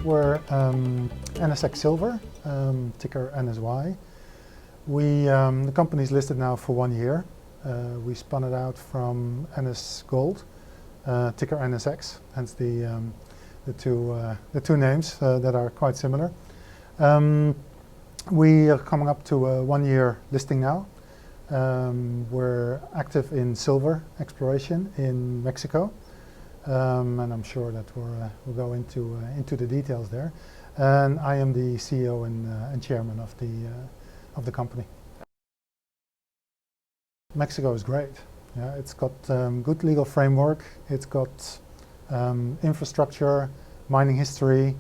We're NSX Silver, ticker NSY. The company is listed now for 1 year. We spun it out from NS Gold, ticker NSX, hence the two names that are quite similar. We are coming up to a 1 year listing now. We're active in silver exploration in Mexico, and I'm sure that we'll go into the details there. And I am the CEO and chairman of the company. Mexico is great. Yeah, it's got good legal framework. It's got infrastructure, mining history.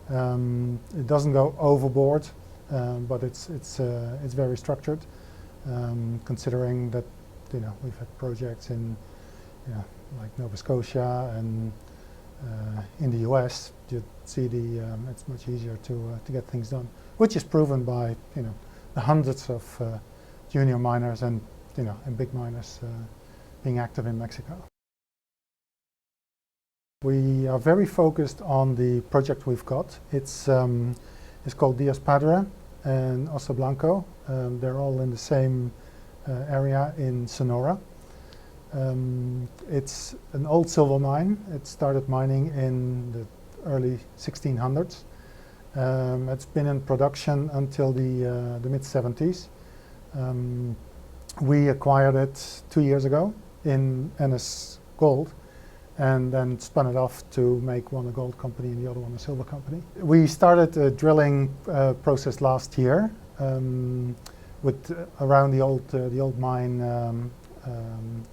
It doesn't go overboard, but it's very structured. Considering that we've had projects in like Nova Scotia and in the US, you see it's much easier to get things done, which is proven by the hundreds of junior miners and big miners being active in Mexico. We are very focused on the project we've got. It's called Diaz Padre and Oso Blanco. They're all in the same area in Sonora. It's an old silver mine. It started mining in the early 1600s. It's been in production until the mid-70s. We acquired it 2 years ago in NS Gold, and then spun it off to make one a gold company and the other one a silver company. We started a drilling process last year with around the old mine,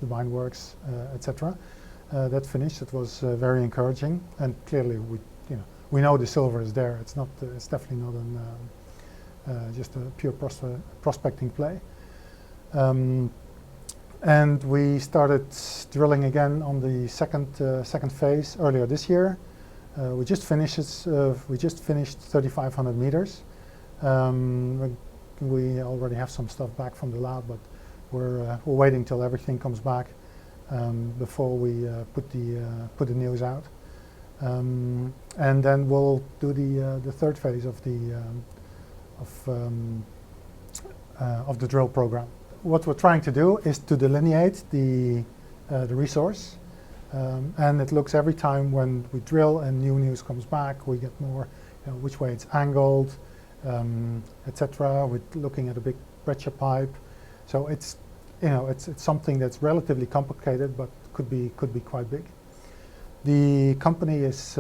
the mine works, etc. That finished. It was very encouraging, and clearly we know the silver is there. It's not. It's definitely not just a pure prospecting play. And we started drilling again on the second phase earlier this year. We just finished 3,500 meters. We already have some stuff back from the lab, but we're waiting till everything comes back before we put the news out. And then we'll do the third phase of the drill program. What we're trying to do is to delineate the resource, and it looks every time when we drill and new news comes back, we get more, which way it's angled, etc. We're looking at a big breccia pipe, so it's something that's relatively complicated, but could be quite big. The company is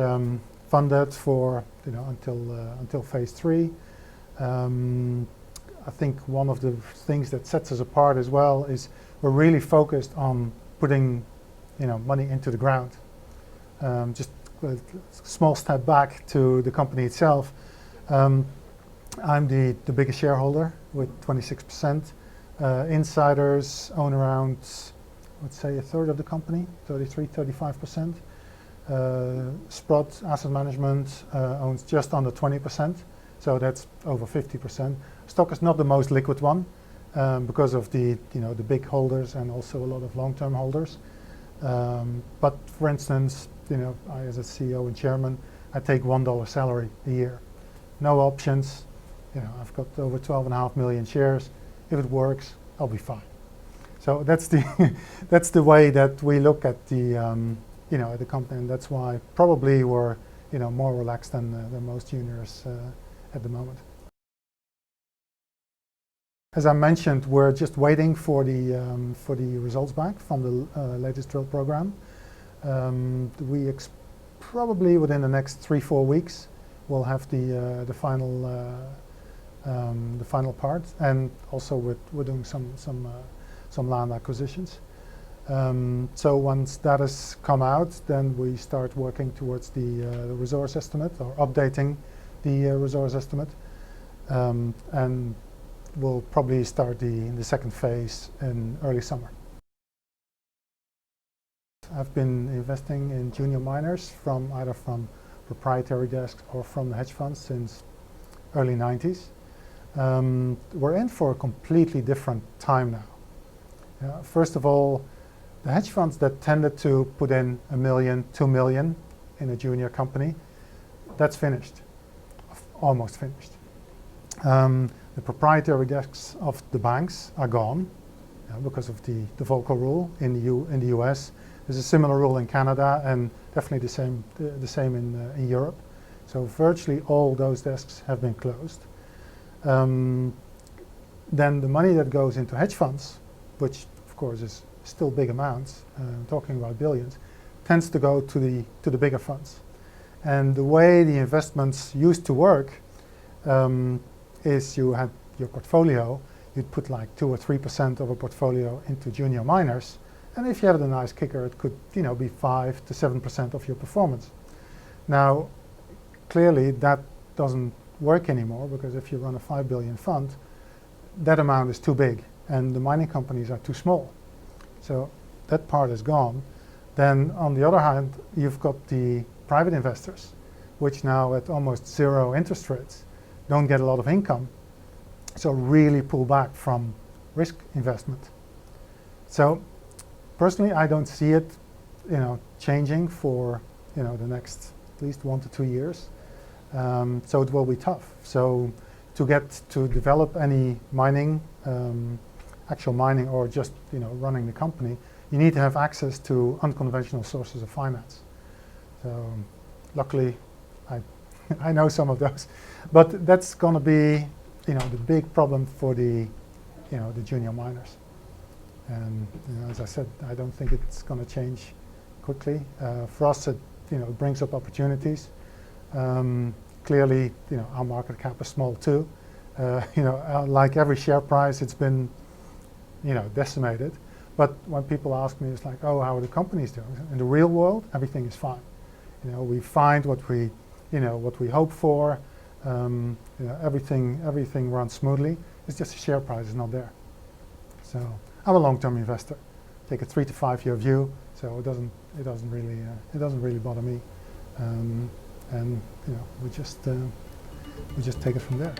funded for until phase 3. I think one of the things that sets us apart as well is we're really focused on putting money into the ground. Just a small step back to the company itself. I'm the biggest shareholder with 26%. Insiders own around, let's say, a third of the company, 35%. Sprott Asset Management owns just under 20%, so that's over 50%. Stock is not the most liquid one because of the big holders and also a lot of long-term holders. But for instance, I as a CEO and chairman, I take $1 salary a year, no options. I've got over 12.5 million shares. If it works, I'll be fine. So that's the way that we look at at the company, and that's why probably we're more relaxed than most juniors at the moment. As I mentioned, we're just waiting for the results back from the latest drill program. Probably within the next 3-4 weeks, we'll have the final part, and also we're doing some land acquisitions. So once that has come out, then we start working towards the resource estimate, or updating the resource estimate, and we'll probably start the second phase in early summer. I've been investing in junior miners either from proprietary desks or from the hedge funds since early 90s. We're in for a completely different time now. First of all, the hedge funds that tended to put in $1 million, $2 million in a junior company that's finished, almost finished. The proprietary desks of the banks are gone because of the Volcker rule in the US. There's a similar rule in Canada and definitely the same in Europe. So virtually all those desks have been closed. Then the money that goes into hedge funds, which of course is still big amounts, talking about billions, tends to go to the bigger funds. And the way the investments used to work is you had your portfolio, you'd put like 2 or 3% of a portfolio into junior miners, and if you had a nice kicker, it could be 5 to 7% of your performance. Now, clearly that doesn't work anymore, because if you run a 5 billion fund, that amount is too big, and the mining companies are too small. So that part is gone. Then on the other hand, you've got the private investors, which now at almost 0 interest rates don't get a lot of income, so really pull back from risk investment. So personally, I don't see it changing for the next at least 1 to 2 years. So it will be tough. So to develop any mining, actual mining, or just running the company, you need to have access to unconventional sources of finance. So luckily, I know some of those, but that's going to be the big problem for the junior miners. And as I said, I don't think it's going to change quickly. For us, it brings up opportunities. Clearly, our market cap is small too. Like every share price, it's been decimated. But when people ask me, it's like, oh, how are the companies doing? In the real world, everything is fine. We find what we hope for. Everything runs smoothly. It's just the share price is not there. So I'm a long-term investor. Take a 3 to 5 year view. So it doesn't really bother me. And we just take it from there.